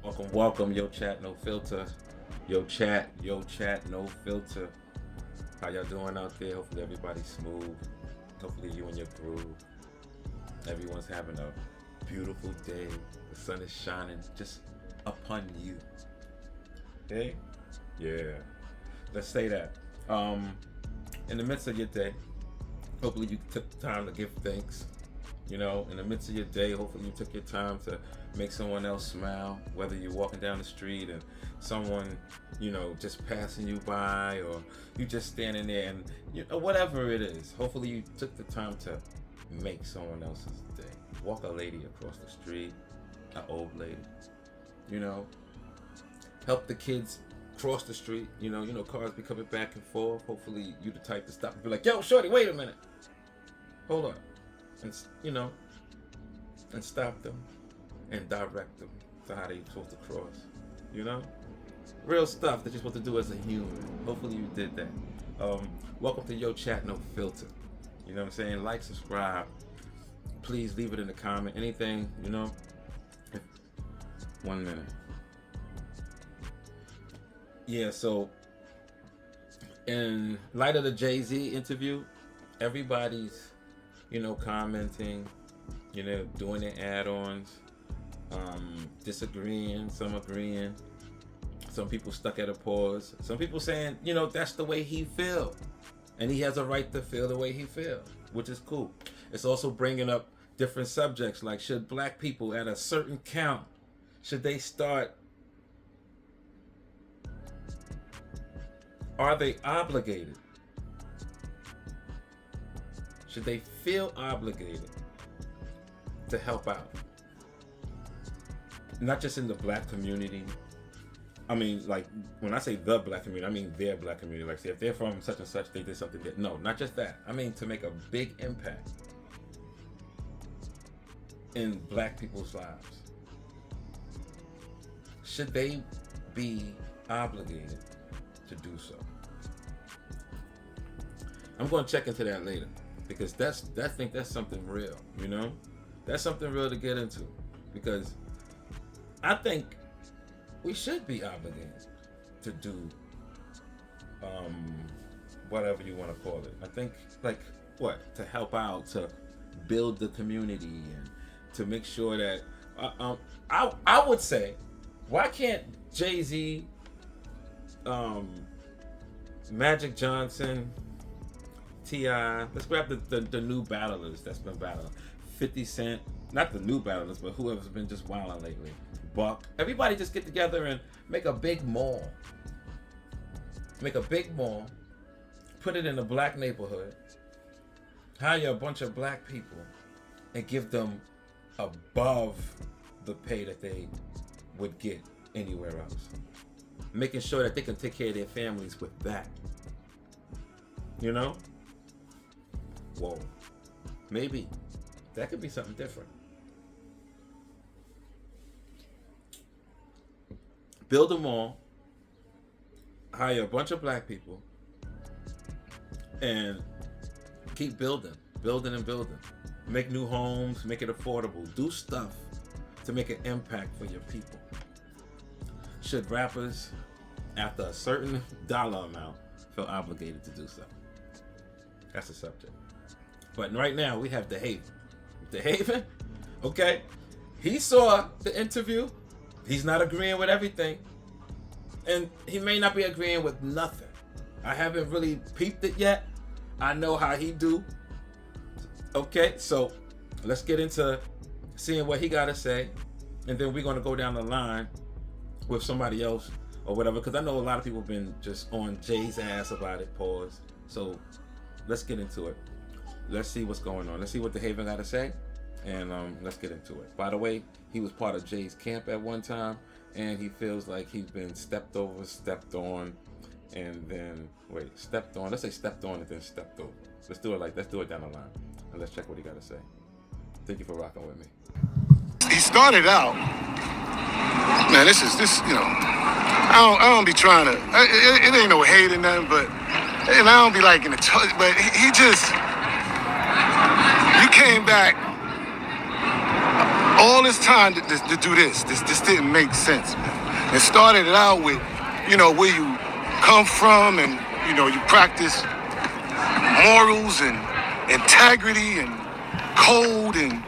Welcome, Yo Chat, No Filter. Yo Chat, No Filter. How y'all doing out there? Hopefully everybody's smooth. Hopefully you and your groove. Everyone's having a beautiful day. The sun is shining just upon you. Hey? Yeah. Let's say that. In the midst of your day, hopefully you took the time to give thanks. You know, in the midst of your day, hopefully you took your time to make someone else smile, whether you're walking down the street and someone, just passing you by, or you just standing there and, whatever it is, hopefully you took the time to make someone else's day. Walk a lady across the street, an old lady, help the kids cross the street, cars be coming back and forth. Hopefully you the type to stop and be like, yo, shorty, wait a minute. Hold on. And, and stop them and direct them to how they're supposed to cross, real stuff that you're supposed to do as a human. Hopefully you did that. Welcome to Yo Chat, No Filter. You know what I'm saying? Like, subscribe. Please leave it in the comment. Anything, 1 minute. Yeah, so in light of the Jay-Z interview, everybody's commenting, doing their add-ons, disagreeing, some agreeing, some people stuck at a pause, some people saying, that's the way he feel, and he has a right to feel the way he feel, which is cool. It's also bringing up different subjects, like should black people at a certain count, should they start, are they obligated? Should they feel obligated to help out? Not just in the black community. I mean, like, when I say the black community, I mean their black community. Like, say, if they're from such and such, they did something that, no, not just that. I mean, to make a big impact in black people's lives. Should they be obligated to do so? I'm going to check into that later. Because I think that's something real, That's something real to get into. Because I think we should be obligated to do whatever you want to call it. I think, to help out, to build the community, and to make sure that I would say, why can't Jay-Z, Magic Johnson, T.I., let's grab the new battlers that's been battling. 50 Cent, not the new battlers, but whoever's been just wilding lately. Buck. Everybody just get together and make a big mall. Put it in a black neighborhood. Hire a bunch of black people and give them above the pay that they would get anywhere else. Making sure that they can take care of their families with that. Whoa, maybe that could be something different. Build them all, hire a bunch of black people, and keep building. Make new homes, make it affordable. Do stuff to make an impact for your people. Should rappers, after a certain dollar amount, feel obligated to do so? That's the subject. But right now, we have DeHaven, okay? He saw the interview. He's not agreeing with everything. And he may not be agreeing with nothing. I haven't really peeped it yet. I know how he do. Okay, so let's get into seeing what he got to say. And then we're going to go down the line with somebody else or whatever. Because I know a lot of people have been just on Jay's ass about it, pause. So let's get into it. Let's see what's going on. Let's see what DeHaven got to say, and let's get into it. By the way, he was part of Jay's camp at one time, and he feels like he's been stepped over, stepped on, and then, stepped on. Let's say stepped on and then stepped over. Let's do it down the line, and let's check what he got to say. Thank you for rocking with me. He started out, man, I don't be trying to, it ain't no hate or nothing, but, and I don't be like in the, but he just, you came back all this time to do this. This didn't make sense, man. It started out with, where you come from and, you practice morals and integrity and code and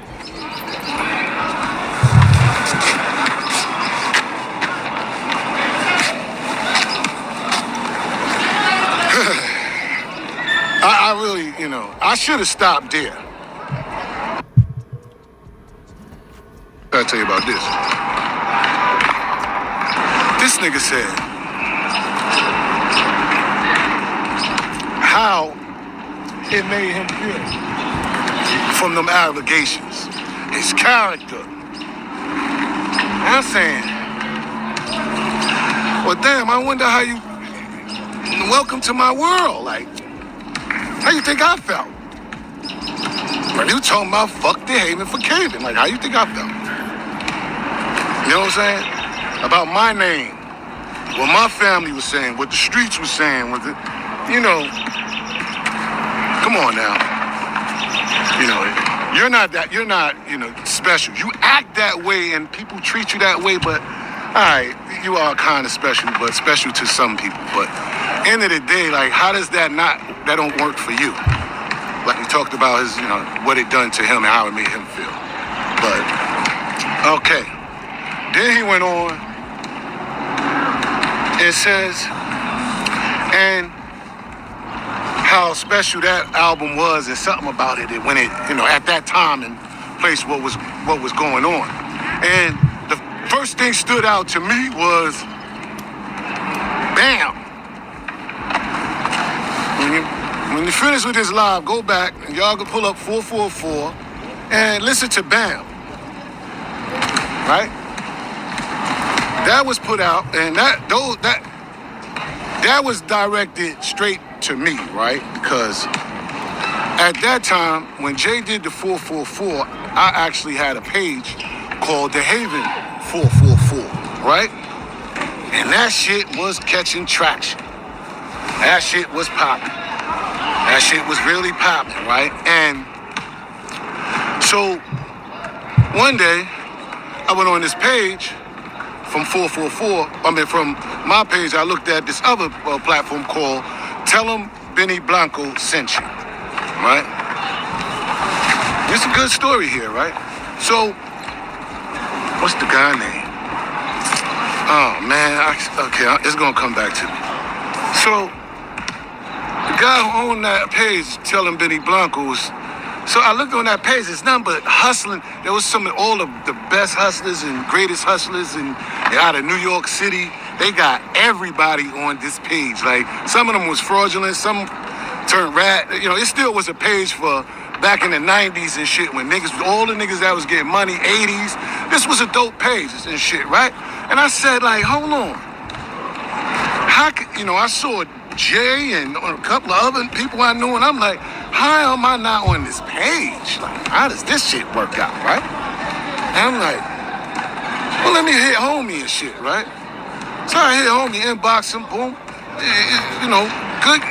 I really, I should have stopped there. I'll tell you about this. This nigga said how it made him feel from them allegations, his character. And I'm saying, well, damn, I wonder how you, welcome to my world. Like, how you think I felt? When you talking about fuck the haven for caving, like, how you think I felt? You know what I'm saying? About my name, what my family was saying, what the streets was saying, what the, come on now. You're not, special. You act that way and people treat you that way, but, all right, you are kind of special, but special to some people. But end of the day, like, how does that don't work for you? Like we talked about his, what it done to him and how it made him feel. But, okay. Then he went on and says, and how special that album was and something about it when it, at that time and place what was going on. And the first thing stood out to me was, bam. When you finish with this live, go back and y'all can pull up 444 and listen to Bam. Right? That was put out, and that was directed straight to me, right? Because at that time, when Jay did the 444, I actually had a page called The Haven 444, right? And that shit was catching traction. That shit was popping. That shit was really popping, right? And so one day, I went on this page from 444. From my page, I looked at this other platform called Tell 'em Benny Blanco Sent You, right? It's a good story here, right? So, what's the guy name? Oh, man, it's gonna come back to me. So, the guy who owned that page, Tell 'em Benny Blanco, so I looked on that page, it's nothing but hustling. There was all of the best hustlers and greatest hustlers out of New York City. They got everybody on this page. Like, some of them was fraudulent, some turned rat. It still was a page for back in the 90s and shit when all the niggas that was getting money, 80s. This was a dope page and shit, right? And I said, like, hold on. How could, I saw Jay and a couple of other people I knew, and I'm like, how am I not on this page? Like, how does this shit work out, right? And I'm like, well, let me hit homie and shit, right? So I hit homie, inbox him, boom. Good,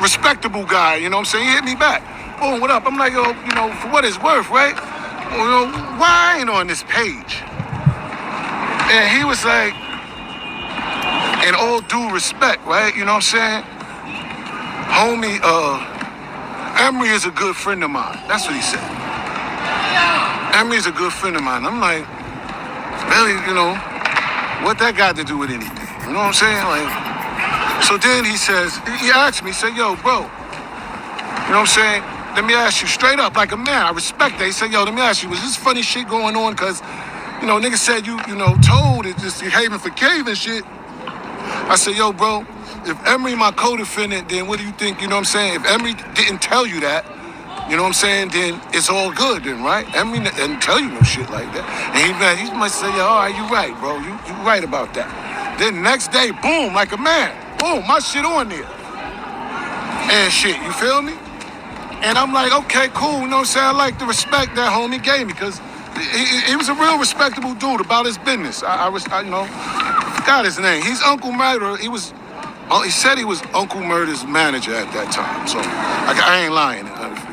respectable guy, you know what I'm saying? He hit me back. Boom, what up? I'm like, yo, for what it's worth, right? Why I ain't on this page? And he was like, in all due respect, right? You know what I'm saying? Homie, Emery is a good friend of mine. That's what he said. Emery is a good friend of mine. I'm like, really, what that got to do with anything? You know what I'm saying? Like, so then he asked me, he said, yo, bro, you know what I'm saying? Let me ask you straight up, like a man, I respect that. He said, yo, let me ask you, was this funny shit going on? Because, niggas said you told it, just haven for cave and shit. I said, yo, bro, if Emery my co-defendant, then what do you think, you know what I'm saying? If Emery didn't tell you that, you know what I'm saying, then it's all good then, right? Emery didn't tell you no shit like that. And he might say, yeah, all right, you right, bro. You right about that. Then next day, boom, like a man. Boom, my shit on there. And shit, you feel me? And I'm like, okay, cool, you know what I'm saying? I like the respect that homie gave me because he was a real respectable dude about his business. I forgot his name. He's Uncle Murder. He said he was Uncle Murder's manager at that time. So I ain't lying.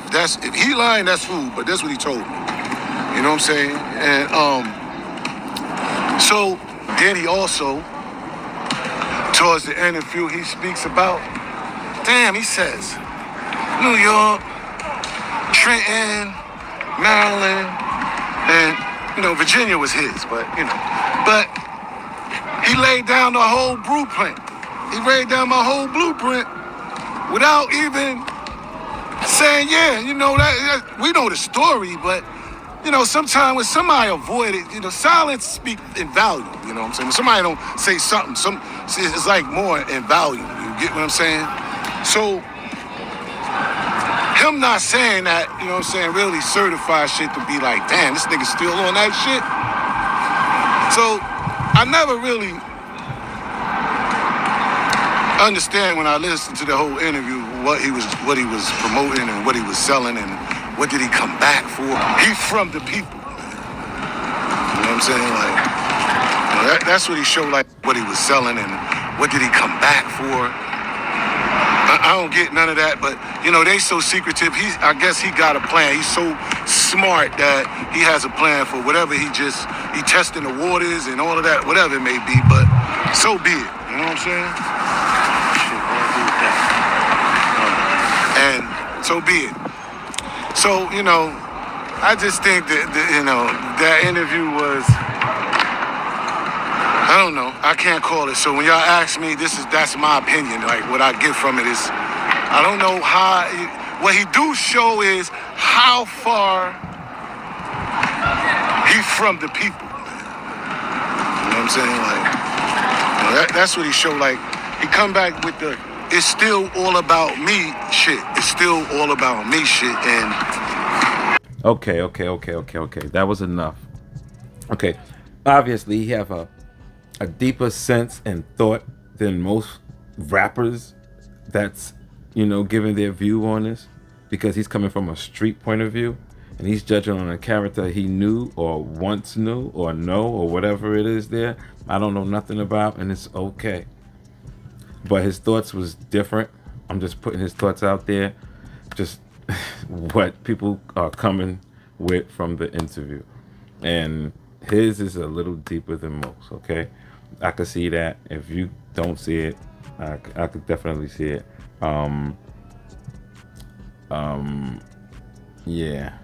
If he lying, that's food, but that's what he told me. You You know what I'm saying? And so then he also, towards the interview, he speaks about, he says, New York, Trenton, Maryland, and Virginia was his, but he laid down the whole blueprint. He laid down my whole blueprint without even saying, that we know the story, but sometimes when somebody avoid it, silence speaks in value. You know what I'm saying? When somebody don't say something, it's like more in value. You get what I'm saying? So him not saying that, really certified shit to be like, damn, this nigga still on that shit. So I never really understand when I listened to the whole interview what he was promoting and what he was selling and what did he come back for. He's from the people. You know what I'm saying? Like, that's what he showed, like what he was selling and what did he come back for. I don't get none of that, but they so secretive. I guess he got a plan. He's so smart that he has a plan for whatever he testing the waters and all of that, whatever it may be, but so be it. You know what I'm saying? And so be it. So, I just think that that interview was, I don't know, I can't call it. So when y'all ask me, that's my opinion. Like what I get from it is, I don't know what he do show is how far he's from the people. You know what I'm saying? Like, that's what he showed. Like, he come back with the, it's still all about me shit. It's still all about me shit. And Okay. That was enough. Okay. Obviously, he have a deeper sense and thought than most rappers that's, giving their view on this, because he's coming from a street point of view and he's judging on a character he knew or once knew or know or whatever it is there. I don't know nothing about, and it's okay. But his thoughts was different. I'm just putting his thoughts out there. Just what people are coming with from the interview. And his is a little deeper than most, okay? I could see that. If you don't see it, I could definitely see it. Yeah.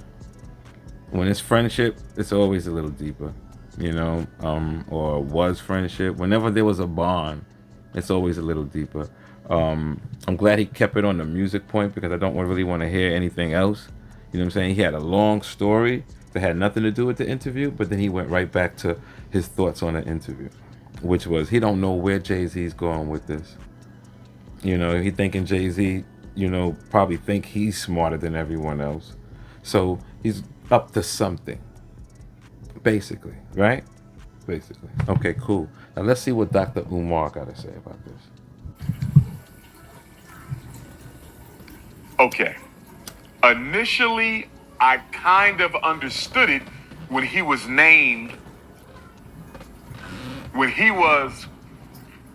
When it's friendship, it's always a little deeper, or was friendship. Whenever there was a bond, it's always a little deeper. I'm glad he kept it on the music point, because I don't really want to hear anything else. You know what I'm saying? He had a long story that had nothing to do with the interview, but then he went right back to his thoughts on the interview, which was he don't know where Jay-Z's going with this. He thinking Jay-Z, probably think he's smarter than everyone else. So he's up to something, basically, right? Basically. Okay, cool. Now let's see what Dr. Umar got to say about this. Okay. Initially, I kind of understood it when he was named. When he was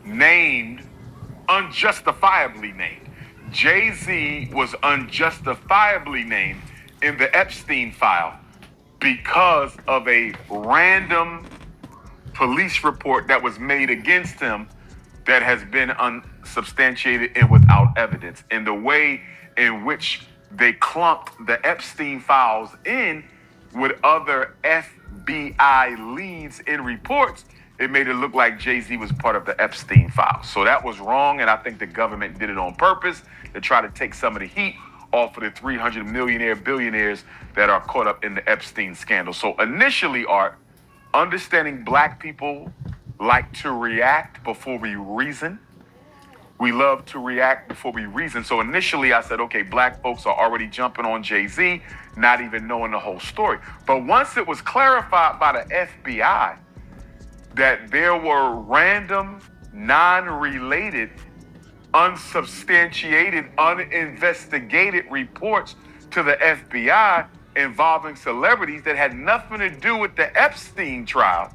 named, unjustifiably named. Jay-Z was unjustifiably named in the Epstein file because of a random police report that was made against him that has been unsubstantiated and without evidence. And the way in which they clumped the Epstein files in with other FBI leads in reports, it made it look like Jay-Z was part of the Epstein files. So that was wrong, and I think the government did it on purpose to try to take some of the heat off of the 300 millionaire billionaires that are caught up in the Epstein scandal. So initially, Art, understanding black people like to react before we reason. We love to react before we reason. So initially I said, okay, black folks are already jumping on Jay-Z, not even knowing the whole story. But once it was clarified by the FBI that there were random, non-related, unsubstantiated, uninvestigated reports to the FBI involving celebrities that had nothing to do with the Epstein trial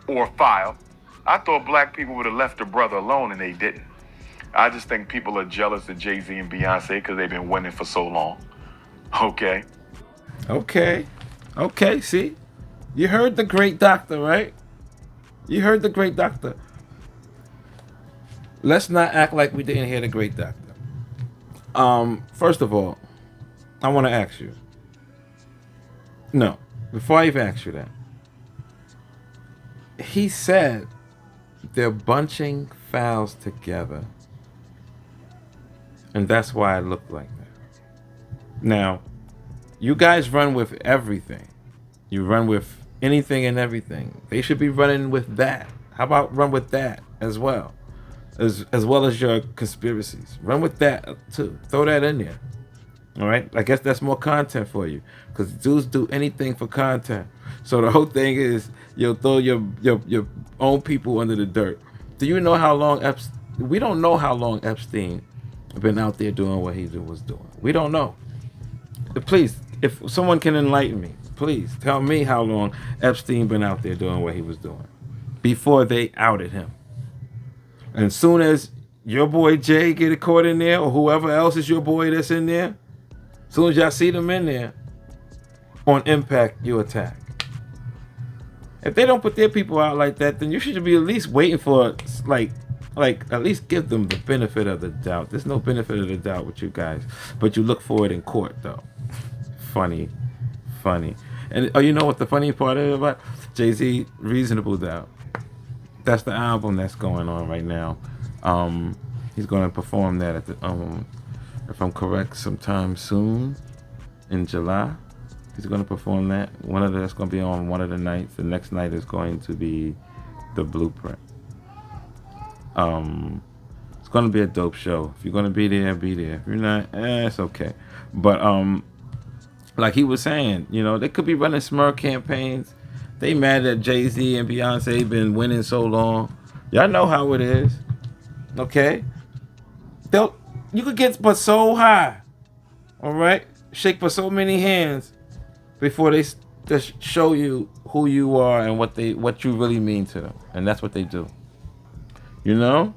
or file, I thought black people would have left the brother alone, and they didn't. I just think people are jealous of Jay-Z and Beyonce because they've been winning for so long. Okay. Okay, see? You heard the great doctor, right? You heard the great doctor. Let's not act like we didn't hear the great doctor. First of all, I want to ask you. No, before I even ask you that. He said they're bunching files together. And that's why it looked like that. Now, you guys run with everything. You run with anything and everything. They should be running with that. How about run with that as well? As well as your conspiracies. Run with that too. Throw that in there. All right? I guess that's more content for you. Because dudes do anything for content. So the whole thing is you'll throw your own people under the dirt. Do you know how long we don't know how long Epstein been out there doing what he was doing. We don't know. Please, if someone can enlighten me, please tell me how long Epstein been out there doing what he was doing before they outed him. And soon as your boy Jay get caught in there, or whoever else is your boy that's in there, soon as y'all see them in there, on impact, you attack. If they don't put their people out like that, then you should be at least waiting for like at least give them the benefit of the doubt. There's no benefit of the doubt with you guys, but you look for it in court though. Funny. And you know what the funny part is about Jay-Z? Reasonable Doubt. That's the album that's going on right now. He's going to perform that at the if I'm correct, sometime soon in July. He's going to perform that. That's going to be on one of the nights. The next night is going to be The Blueprint. It's going to be a dope show. If you're going to be there, be there. If you're not, it's okay. But like he was saying, you know, they could be running smear campaigns. They mad that Jay-Z and Beyonce been winning so long. Y'all know how it is. Okay? You could get but so high. All right? Shake for so many hands before they just show you who you are and what you really mean to them. And that's what they do. You know?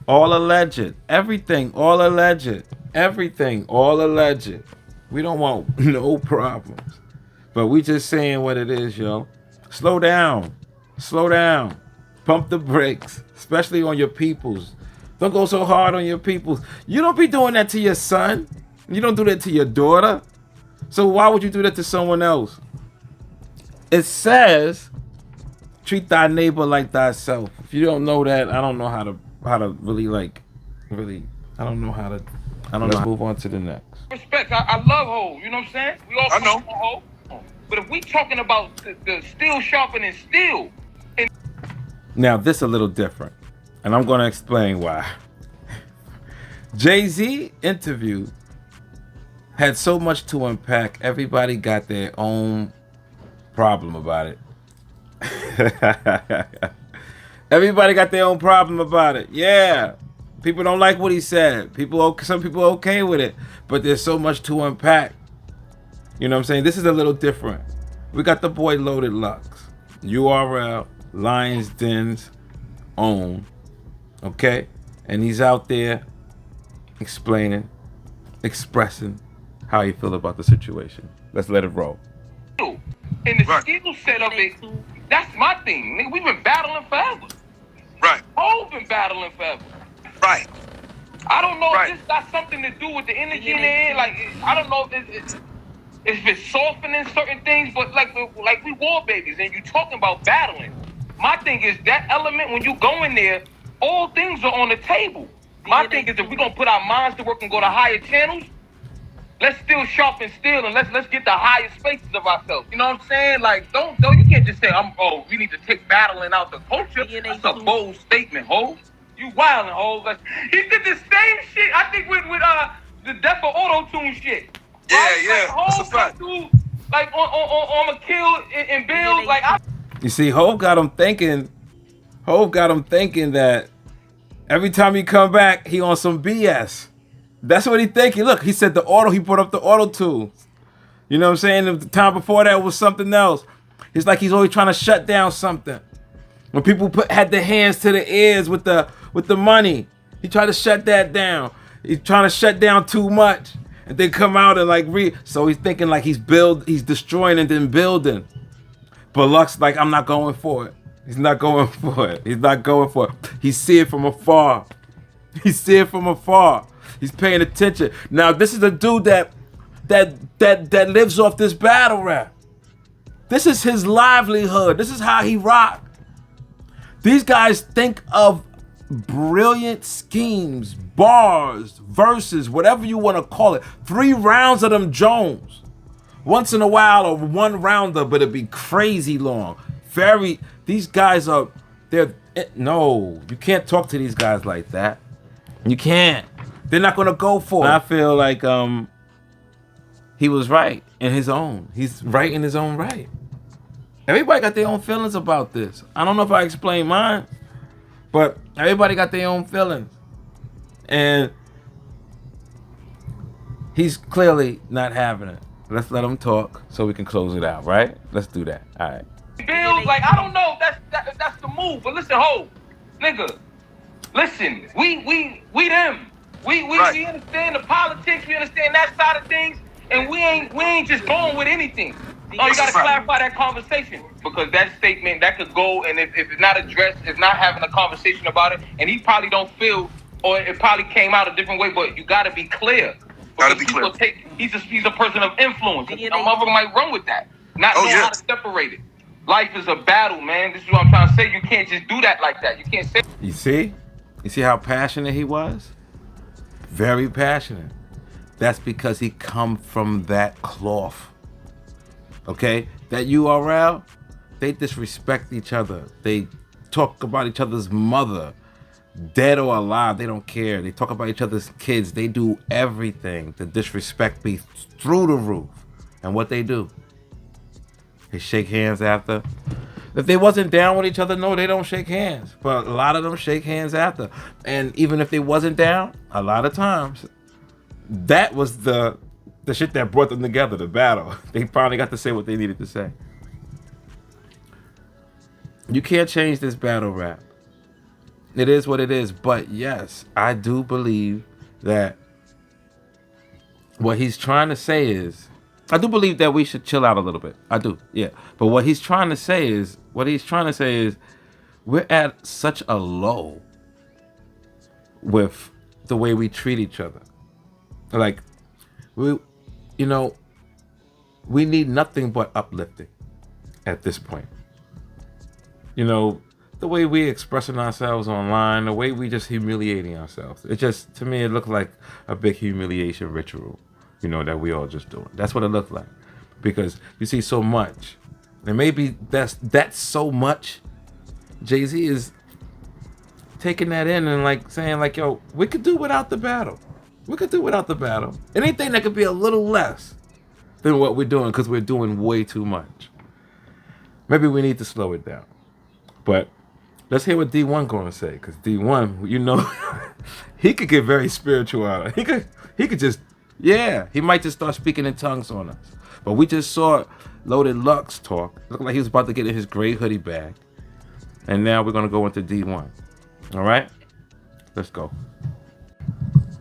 All alleged. Everything all alleged. Everything all alleged. We don't want no problems. But we just saying what it is, yo. Slow down. Pump the brakes. Especially on your peoples. Don't go so hard on your peoples. You don't be doing that to your son. You don't do that to your daughter. So why would you do that to someone else? It says, treat thy neighbor like thyself. If you don't know that, I don't know how to really I don't know. Let's move on to the next. Respect. I love Hov. You know what I'm saying? We all know Hov. But if we talking about the steel sharpening steel. Now this a little different. And I'm going to explain why. Jay-Z interview had so much to unpack. Everybody got their own problem about it. Everybody got their own problem about it. Yeah. People don't like what he said. Some people are okay with it. But there's so much to unpack. You know what I'm saying? This is a little different. We got the boy Loaded Lux. URL, Lions Den's own. Okay? And he's out there explaining, expressing how he feel about the situation. Let's let it roll. And the skill set of it, that's my thing. Nigga, we've been battling forever. Right. Hov been battling forever. Right. I don't know if this got something to do with the energy in the air. Like, I don't know if it's softening certain things, but like we war babies, and you talking about battling. My thing is that element, when you go in there, all things are on the table. My thing is if we're gonna put our minds to work and go to higher channels, let's still sharpen steel and let's get the highest spaces of ourselves. You know what I'm saying? Like, don't you can't just say we need to take battling out the culture. That's a bold statement, Hov. You wildin', Hov. He did the same shit, I think, with the death of auto-tune shit. Right? Yeah. Like, Hov got to, like, on McKill and Bills, like, You see, Hov got him thinking that every time he come back, he on some BS. That's what he thinking. Look, he said he brought up the auto-tune. You know what I'm saying? The time before that was something else. It's like he's always trying to shut down something. When people had their hands to the ears with the money, he tried to shut that down. He's trying to shut down too much. and then come out and like so he's thinking like he's destroying and then building. But Lux like, I'm not going for it. He's not going for it. He's not going for it. He see it from afar. He see it from afar. He's paying attention. Now this is a dude that lives off this battle rap. This is his livelihood. This is how he rock. These guys think of brilliant schemes, bars, verses, whatever you want to call it. 3 rounds of them Jones. Once in a while, or 1 rounder, but it'd be crazy long. These guys are, no, you can't talk to these guys like that. You can't. They're not gonna go for it. I feel like he was right in his own. He's right in his own right. Everybody got their own feelings about this. I don't know if I explained mine, but everybody got their own feelings. And he's clearly not having it. Let's let him talk so we can close it out, right? Let's do that. All right. Bills, like, I don't know if that's the move, but listen, nigga, listen, we them. We understand the politics, we understand that side of things, and we ain't just going with anything. Oh, you gotta clarify that conversation, because that statement that could go, and if it's not addressed, if not having a conversation about it, and he probably don't feel, or it probably came out a different way, but you gotta be clear. Gotta be clear. He's a person of influence. A motherfucker might run with that, not know how to separate it. Life is a battle, man. This is what I'm trying to say. You can't just do that like that. You can't say. You see how passionate he was? Very passionate. That's because he come from that cloth. Okay? That URL, they disrespect each other. They talk about each other's mother. Dead or alive, they don't care. They talk about each other's kids. They do everything. The disrespect be through the roof. And what they do? They shake hands after. If they wasn't down with each other, no, they don't shake hands. But a lot of them shake hands after. And even if they wasn't down, a lot of times, that was the shit that brought them together, the battle. They finally got to say what they needed to say. You can't change this battle rap. It is what it is. But yes, I do believe that what he's trying to say is, I do believe that we should chill out a little bit. I do, yeah. But what he's trying to say is, we're at such a low with the way we treat each other. Like, we need nothing but uplifting at this point. The way we expressing ourselves online, the way we just humiliating ourselves. It just, to me, it looked like a big humiliation ritual, that we all just doing. That's what it looked like. Because you see so much. And maybe that's so much. Jay-Z is taking that in and like saying like, yo, we could do without the battle. We could do without the battle. Anything that could be a little less than what we're doing, because we're doing way too much. Maybe we need to slow it down. But let's hear what D1 going to say, because D1, he could get very spiritual out of it. He could just, he might just start speaking in tongues on us. But we just saw Loaded Lux talk. Looked like he was about to get in his gray hoodie bag. And now we're going to go into D1. All right? Let's go.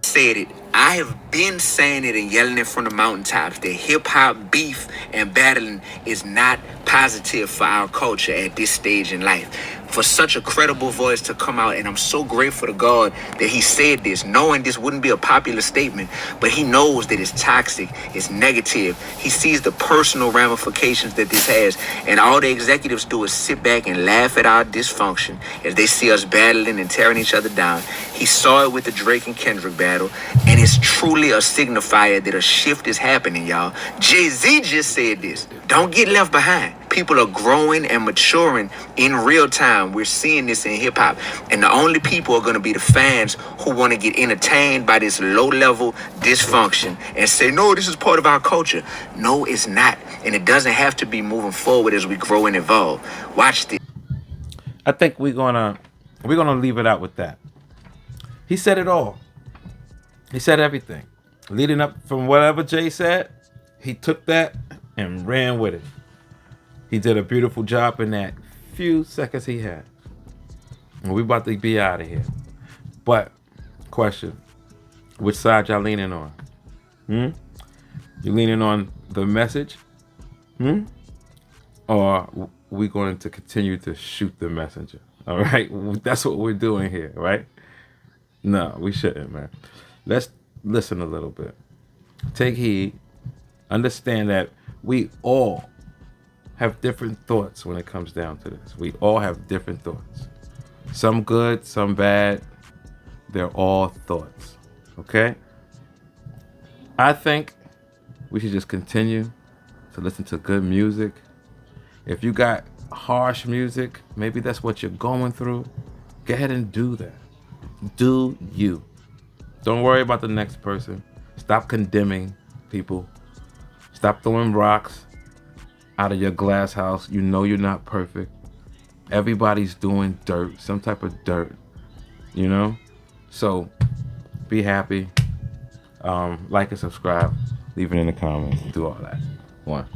Said it. I have been saying it and yelling it from the mountaintops that hip-hop beef and battling is not positive for our culture at this stage in life. For such a credible voice to come out, and I'm so grateful to God that he said this, knowing this wouldn't be a popular statement, but he knows that it's toxic, it's negative. He sees the personal ramifications that this has, and all the executives do is sit back and laugh at our dysfunction as they see us battling and tearing each other down. He saw it with the Drake and Kendrick battle, and it's truly a signifier that a shift is happening, y'all. Jay-Z just said this. Don't get left behind. People are growing and maturing in real time. We're seeing this in hip hop. And the only people are going to be the fans who want to get entertained by this low level dysfunction and say, no, this is part of our culture. No, it's not. And it doesn't have to be moving forward as we grow and evolve. Watch this. I think we're gonna leave it out with that. He said it all. He said everything. Leading up from whatever Jay said, he took that and ran with it. He did a beautiful job in that few seconds he had. And we about to be out of here. But, question, which side y'all leaning on? You leaning on the message? Or we going to continue to shoot the messenger? All right? That's what we're doing here, right? No, we shouldn't, man. Let's listen a little bit. Take heed. Understand that we all have different thoughts when it comes down to this. We all have different thoughts. Some good, some bad. They're all thoughts. Okay? I think we should just continue to listen to good music. If you got harsh music, maybe that's what you're going through. Go ahead and do that. Do you. Don't worry about the next person. Stop condemning people. Stop throwing rocks out of your glass house. You know you're not perfect. Everybody's doing dirt, some type of dirt, you know? So be happy. Like and subscribe. Leave it in the comments. Do all that. One.